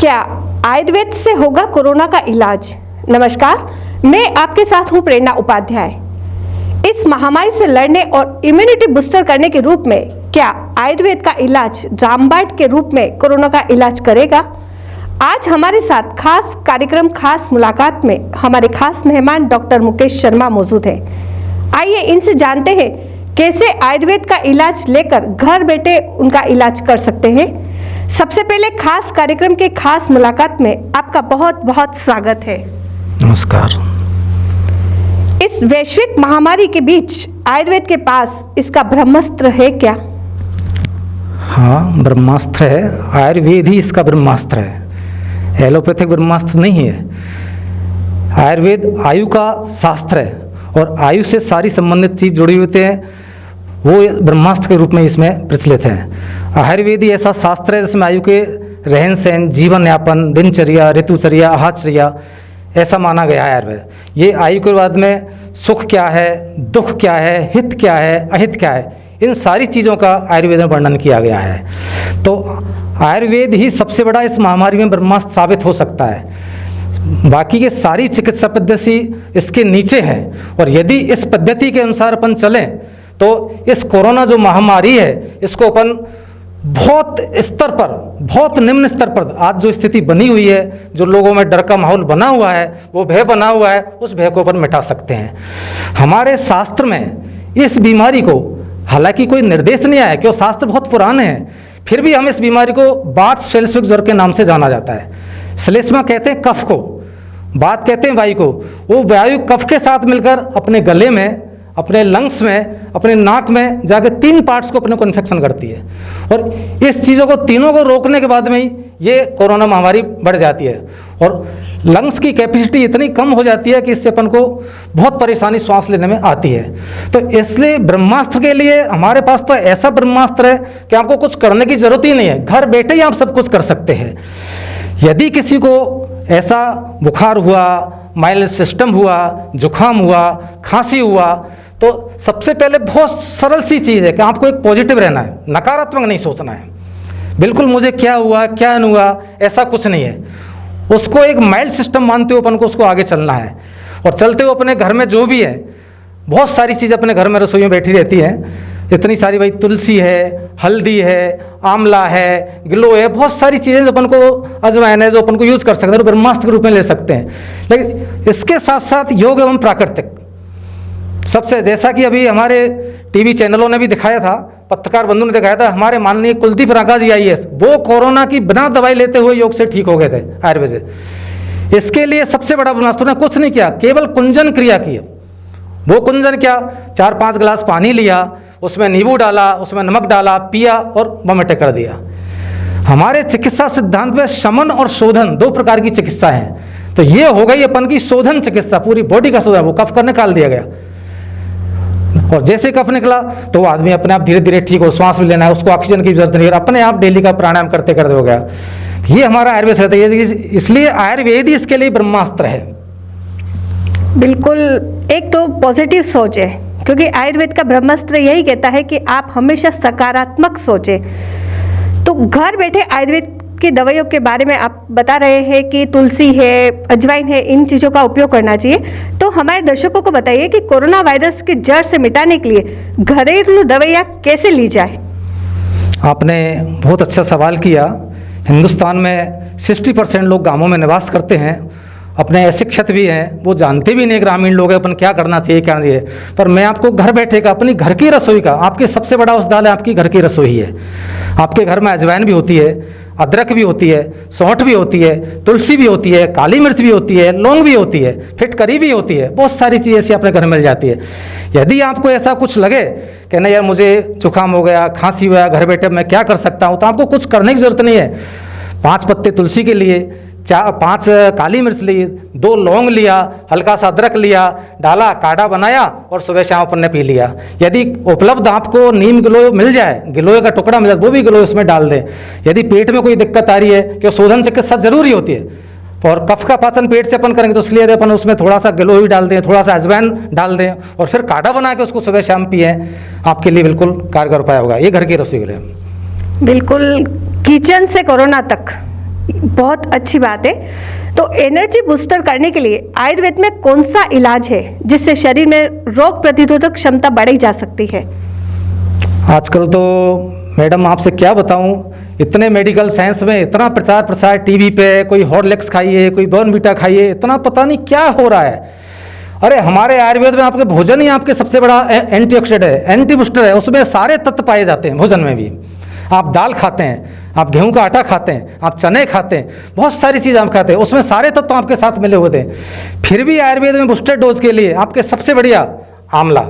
क्या आयुर्वेद से होगा कोरोना का इलाज? नमस्कार, मैं आपके साथ हूं प्रेरणा उपाध्याय। इस महामारी से लड़ने और इम्यूनिटी बूस्टर करने के रूप में क्या आयुर्वेद का इलाज रामबाण के रूप में कोरोना का इलाज करेगा? आज हमारे साथ खास कार्यक्रम खास मुलाकात में हमारे खास मेहमान डॉक्टर मुकेश शर्मा मौजूद हैं। आइए इनसे जानते हैं कैसे आयुर्वेद का इलाज लेकर घर बैठे उनका इलाज कर सकते हैं। सबसे पहले खास कार्यक्रम के खास मुलाकात में आपका बहुत बहुत स्वागत है। नमस्कार। इस वैश्विक महामारी के बीच आयुर्वेद के पास इसका ब्रह्मास्त्र है क्या? हाँ, ब्रह्मास्त्र है। आयुर्वेद ही इसका ब्रह्मास्त्र है, एलोपैथिक ब्रह्मास्त्र नहीं है। आयुर्वेद आयु का शास्त्र है और आयु से सारी संबंधित चीज जुड़ी हुई है, वो ब्रह्मास्त्र के रूप में इसमें प्रचलित है। आयुर्वेद ही ऐसा शास्त्र है जिसमें आयु के रहन सहन, जीवन यापन, दिनचर्या, ऋतुचर्या, आहारचर्या ऐसा माना गया है आयुर्वेद। ये आयु के बाद में सुख क्या है, दुख क्या है, हित क्या है, अहित क्या है, इन सारी चीज़ों का आयुर्वेद में वर्णन किया गया है। तो आयुर्वेद ही सबसे बड़ा इस महामारी में ब्रह्मास्त्र साबित हो सकता है। बाकी के सारी चिकित्सा पद्धति इसके नीचे है और यदि इस पद्धति के अनुसार अपन चलें तो इस कोरोना जो महामारी है इसको अपन बहुत स्तर पर, बहुत निम्न स्तर पर आज जो स्थिति बनी हुई है, जो लोगों में डर का माहौल बना हुआ है, वो भय बना हुआ है, उस भय को अपन मिटा सकते हैं। हमारे शास्त्र में इस बीमारी को हालांकि कोई निर्देश नहीं आया, क्योंकि शास्त्र बहुत पुराने हैं, फिर भी हम इस बीमारी को बात श्लेष्मिक ज्वर के नाम से जाना जाता है। श्लेष्मा कहते हैं कफ को, बात कहते हैं वायु को। वो वायु कफ के साथ मिलकर अपने गले में, अपने लंग्स में, अपने नाक में जाकर 3 पार्ट्स को अपने को इन्फेक्शन करती है और इस चीज़ों को तीनों को रोकने के बाद में ही ये कोरोना महामारी बढ़ जाती है और लंग्स की कैपेसिटी इतनी कम हो जाती है कि इससे अपन को बहुत परेशानी सांस लेने में आती है। तो इसलिए ब्रह्मास्त्र के लिए हमारे पास तो ऐसा ब्रह्मास्त्र है कि आपको कुछ करने की जरूरत ही नहीं है, घर बैठे ही आप सब कुछ कर सकते हैं। यदि किसी को ऐसा बुखार हुआ, माइल्ड सिस्टम हुआ, जुकाम हुआ, खांसी हुआ, तो सबसे पहले बहुत सरल सी चीज़ है कि आपको एक पॉजिटिव रहना है, नकारात्मक नहीं सोचना है। बिल्कुल मुझे क्या हुआ क्या नहीं हुआ ऐसा कुछ नहीं है, उसको एक माइल्ड सिस्टम मानते हुए अपन को उसको आगे चलना है और चलते हुए अपने घर में जो भी है, बहुत सारी चीज़ अपने घर में रसोई में बैठी रहती हैं, इतनी सारी, भाई तुलसी है, हल्दी है, आंवला है, गिलोय है, बहुत सारी चीज़ें जो अपन को, अजवाइन है, जो अपन को यूज कर सकते हैं, तो ब्रह्मास्त्र के रूप में ले सकते हैं। लेकिन इसके साथ साथ योग एवं प्राकृतिक सबसे, जैसा कि अभी हमारे टीवी चैनलों ने भी दिखाया था, पत्रकार बंधु ने दिखाया था, हमारे माननीय कुलदीप रांका जी IAS, वो कोरोना की बिना दवाई लेते हुए योग से ठीक हो गए थे आयुर्वेद से। इसके लिए सबसे बड़ा ब्रह्मास्त्र ने कुछ नहीं किया, केवल कुंजन क्रिया की। वो कुंजन क्या, 4-5 गिलास पानी लिया, उसमें नींबू डाला, उसमें नमक डाला, पिया और वमिट कर दिया। हमारे चिकित्सा सिद्धांत में शमन और शोधन 2 प्रकार की चिकित्सा है। तो ये हो गई अपन की शोधन चिकित्सा, पूरी बॉडी का शोधन, वो कफ कर निकाल दिया गया और जैसे कफ निकला तो वो आदमी अपने आप धीरे धीरे ठीक हो, श्वास भी लेना है, उसको ऑक्सीजन की जरूरत नहीं है, अपने आप डेली का प्राणायाम करते करते हो गया। ये हमारा आयुर्वेद रहता है, इसलिए आयुर्वेद ही इसके लिए ब्रह्मास्त्र है। बिल्कुल, एक तो पॉजिटिव सोच है, क्योंकि आयुर्वेद का ब्रह्मास्त्र यही कहता है कि आप हमेशा सकारात्मक सोचें। तो घर बैठे आयुर्वेद की दवाइयों के बारे में आप बता रहे हैं कि तुलसी है, अजवाइन है, इन चीज़ों का उपयोग करना चाहिए। तो हमारे दर्शकों को बताइए कि कोरोना वायरस की जड़ से मिटाने के लिए घरेलू दवाइयाँ कैसे ली जाए? आपने बहुत अच्छा सवाल किया। हिंदुस्तान में 60% लोग गाँवों में निवास करते हैं, अपने अशिक्षित भी हैं, वो जानते भी नहीं ग्रामीण लोग हैं अपन क्या करना चाहिए क्या नहीं है। पर मैं आपको घर बैठे का, अपनी घर की रसोई का, आपकी सबसे बड़ा औषधालय आपकी घर की रसोई है। आपके घर में अजवाइन भी होती है, अदरक भी होती है, सौंठ भी होती है, तुलसी भी होती है, काली मिर्च भी होती है, लौंग भी होती है, फिटकरी भी होती है, बहुत सारी चीज़ें ऐसी अपने घर में मिल जाती है। यदि आपको ऐसा कुछ लगे कि नहीं यार मुझे जुकाम हो गया, खांसी हुआ, घर बैठे मैं क्या कर सकता हूँ, तो आपको कुछ करने की जरूरत नहीं है। 5 पत्ते तुलसी के लिए, 5 काली मिर्च ली, 2 लौंग लिया, हल्का सा अदरक लिया, डाला, काढ़ा बनाया और सुबह शाम अपन ने पी लिया। यदि उपलब्ध आपको नीम गिलोय मिल जाए, गिलोय का टुकड़ा मिल जाए, वो भी गिलोय उसमें डाल दें। यदि पेट में कोई दिक्कत आ रही है, क्योंकि शोधन चिकित्सा जरूरी होती है और कफ का पाचन पेट से अपन करेंगे, तो इसलिए अपन उसमें थोड़ा सा गिलोय डाल दें, थोड़ा सा अजवाइन डाल दें और फिर काढ़ा बना के उसको सुबह शाम पिए, आपके लिए बिल्कुल कारगर उपाय होगा। ये घर की रसोई के लिए। बिल्कुल, किचन से कोरोना तक बहुत अच्छी बात है। तो एनर्जी बूस्टर करने के लिए आयुर्वेद में कौन सा इलाज है जिससे शरीर में रोग प्रतिरोधक क्षमता बढ़ाई जा सकती है? आजकल तो मैडम आपसे क्या बताऊं, इतने मेडिकल साइंस में इतना प्रचार प्रसार टीवी पे, कोई हॉर्लिक्स खाइए, कोई बॉर्नवीटा खाइए, इतना पता नहीं क्या हो रहा है। अरे हमारे आयुर्वेद में आपके भोजन ही आपके सबसे बड़ा एंटीऑक्सीडेंट है, एंटी बूस्टर है। उसमें सारे तत्व पाए जाते हैं भोजन में भी। आप दाल खाते हैं, आप गेहूं का आटा खाते हैं, आप चने खाते हैं, बहुत सारी चीज़ आप खाते हैं, उसमें सारे तत्व आपके साथ मिले हुए थे। फिर भी आयुर्वेद में बूस्टर डोज के लिए आपके सबसे बढ़िया आंवला,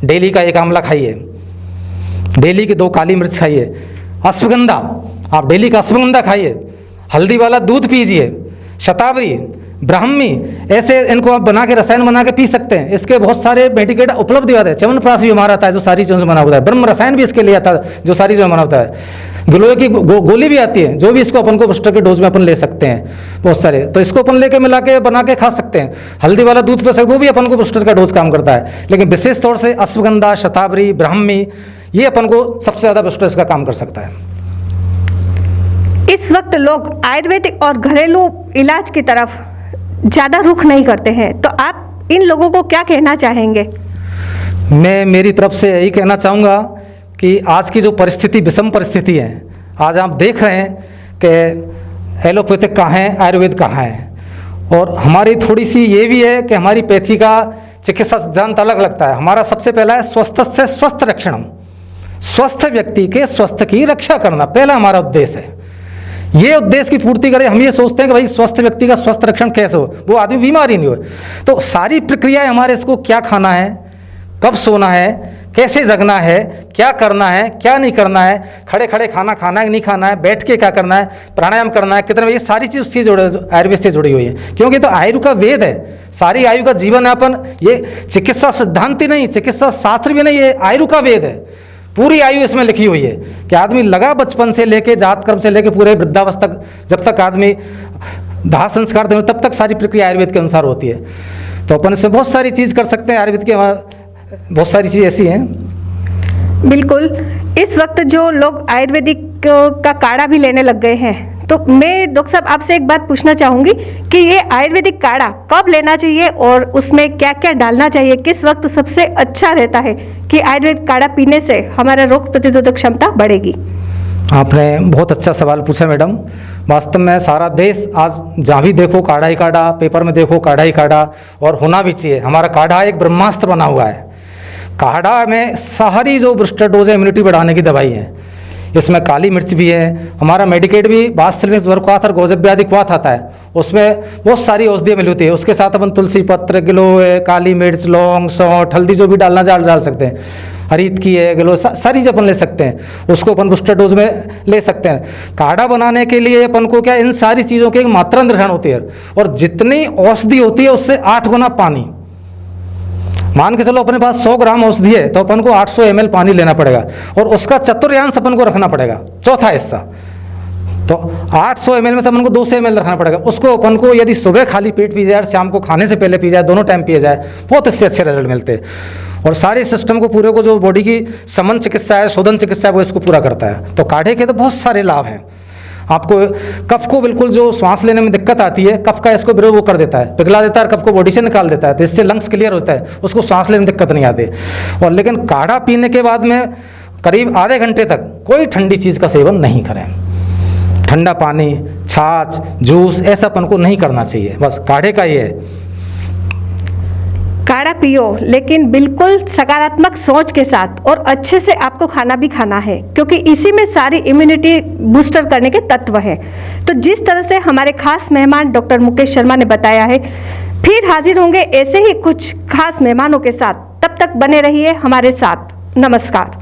डेली का 1 आंवला खाइए, डेली की 2 काली मिर्च खाइए, अश्वगंधा, आप डेली का अश्वगंधा खाइए, हल्दी वाला दूध पीजिए, शतावरी, ब्राह्मी, ऐसे इनको आप बना के रसायन बना के पी सकते हैं। इसके बहुत सारे मेडिकेट उपलब्ध होते हैं। च्यवनप्राश भी हमारा आता है जो सारी चीज़ों से बना होता है। ब्रह्म रसायन भी इसके लिए आता है जो सारी चीज़ों से बना होता है। गिलोय की गोली भी आती है जो भी इसको अपन को बूस्टर के डोज में अपन ले सकते हैं बहुत सारे। तो इसको अपन लेके मिला के बना के खा सकते हैं। हल्दी वाला दूध पे वो भी अपन को बूस्टर का डोज काम करता है। लेकिन विशेष तौर से अश्वगंधा, शतावरी, ब्राह्मी, ये अपन को सबसे ज़्यादा बूस्टर इसका काम कर सकता है। इस वक्त लोग आयुर्वेदिक और घरेलू इलाज की तरफ ज़्यादा रुख नहीं करते हैं, तो आप इन लोगों को क्या कहना चाहेंगे? मैं मेरी तरफ से यही कहना चाहूँगा कि आज की जो परिस्थिति, विषम परिस्थिति है, आज आप देख रहे हैं कि एलोपैथिक कहाँ है, आयुर्वेद कहाँ है। और हमारी थोड़ी सी ये भी है कि हमारी पैथी का चिकित्सा सिद्धांत अलग लगता है। हमारा सबसे पहला है स्वस्थस्य स्वस्थ रक्षणम, स्वस्थ व्यक्ति के स्वस्थ की रक्षा करना पहला हमारा उद्देश्य है। ये उद्देश्य की पूर्ति करें। हम ये सोचते हैं कि भाई स्वस्थ व्यक्ति का स्वस्थ रक्षण कैसे हो, वो आदमी बीमार ही नहीं हो। तो सारी प्रक्रियाएं हमारे, इसको क्या खाना है, कब सोना है, कैसे जगना है, क्या करना है, क्या नहीं करना है, खड़े खड़े खाना खाना है नहीं खाना है, बैठ के क्या करना है, प्राणायाम करना है कितना, ये सारी चीज़ उससे आयुर्वेद से जुड़ी हुई है। क्योंकि तो आयु का वेद है, सारी आयु का जीवन यापन, ये चिकित्सा सिद्धांत ही नहीं, चिकित्सा शास्त्र भी नहीं, ये आयु का वेद है। पूरी आयु इसमें लिखी हुई है कि आदमी लगा बचपन से लेके जात कर्म से लेके पूरे वृद्धावस्था तक, जब तक आदमी दाह संस्कार दें तब तक सारी प्रक्रिया आयुर्वेद के अनुसार होती है। तो अपन इससे बहुत सारी चीज़ कर सकते हैं। आयुर्वेद के बहुत सारी चीज़ ऐसी हैं। बिल्कुल। इस वक्त जो लोग आयुर्वेदिक का काढ़ा भी लेने लग गए हैं, तो मैं डॉक्टर साहब आपसे एक बात पूछना चाहूँगी कि ये आयुर्वेदिक काढ़ा कब लेना चाहिए और उसमें क्या क्या डालना चाहिए, किस वक्त सबसे अच्छा रहता है कि आयुर्वेदिक काढ़ा पीने से हमारा रोग प्रतिरोधक क्षमता बढ़ेगी? आपने बहुत अच्छा सवाल पूछा मैडम। वास्तव में सारा देश आज जहाँ भी देखो काढ़ा ही काढ़ा, पेपर में देखो काढ़ा ही काढ़ा, और होना भी चाहिए। हमारा काढ़ा एक ब्रह्मास्त्र बना हुआ है। काढ़ा में सारी जो बूस्टर डोज है, इम्यूनिटी बढ़ाने की दवाई है। इसमें काली मिर्च भी है, हमारा मेडिकेट भी बास्थिल्विस वर्क्वाथ और गौजव्याधि क्वाथ आता है, उसमें बहुत सारी औषधियाँ मिली होती है। उसके साथ अपन तुलसी पत्र, गिलोय, काली मिर्च, लौंग, सौंठ, हल्दी जो भी डालना डाल सकते हैं, हरीत की है, गिलोय, सारी चीज़ अपन ले सकते हैं। उसको अपन बूस्टर डोज में ले सकते हैं। काढ़ा बनाने के लिए अपन को क्या, इन सारी चीज़ों की एक मात्रा निर्धारण होती है, और जितनी औषधि होती है उससे 8 गुना पानी। मान के चलो अपने पास 100 ग्राम औषधि है तो अपन को 800 ml पानी लेना पड़ेगा, और उसका चतुर्थांश अपन को रखना पड़ेगा, चौथा हिस्सा। तो 800 ml में से अपन को 200 ml रखना पड़ेगा। उसको अपन को यदि सुबह खाली पेट पी जाए, शाम को खाने से पहले पी जाए, दोनों टाइम पिया जाए, बहुत इससे अच्छे रिजल्ट मिलते हैं। और सारे सिस्टम को पूरे को, जो बॉडी की समन चिकित्सा है, शोधन चिकित्सा है, वो इसको पूरा करता है। तो काढ़े के तो बहुत सारे लाभ हैं। आपको कफ को, बिल्कुल जो श्वास लेने में दिक्कत आती है, कफ का इसको विरोध वो कर देता है, पिघला देता है, कफ को बॉडी से निकाल देता है, तो इससे लंग्स क्लियर होता है, उसको सांस लेने में दिक्कत नहीं आती। और लेकिन काढ़ा पीने के बाद में करीब आधे घंटे तक कोई ठंडी चीज़ का सेवन नहीं करें। ठंडा पानी, छाछ, जूस, ऐसा अपन को नहीं करना चाहिए। बस काढ़े का ये है। काढ़ा पियो, लेकिन बिल्कुल सकारात्मक सोच के साथ, और अच्छे से आपको खाना भी खाना है, क्योंकि इसी में सारी इम्यूनिटी बूस्टर करने के तत्व हैं। तो जिस तरह से हमारे खास मेहमान डॉक्टर मुकेश शर्मा ने बताया है, फिर हाजिर होंगे ऐसे ही कुछ खास मेहमानों के साथ। तब तक बने रहिए हमारे साथ। नमस्कार।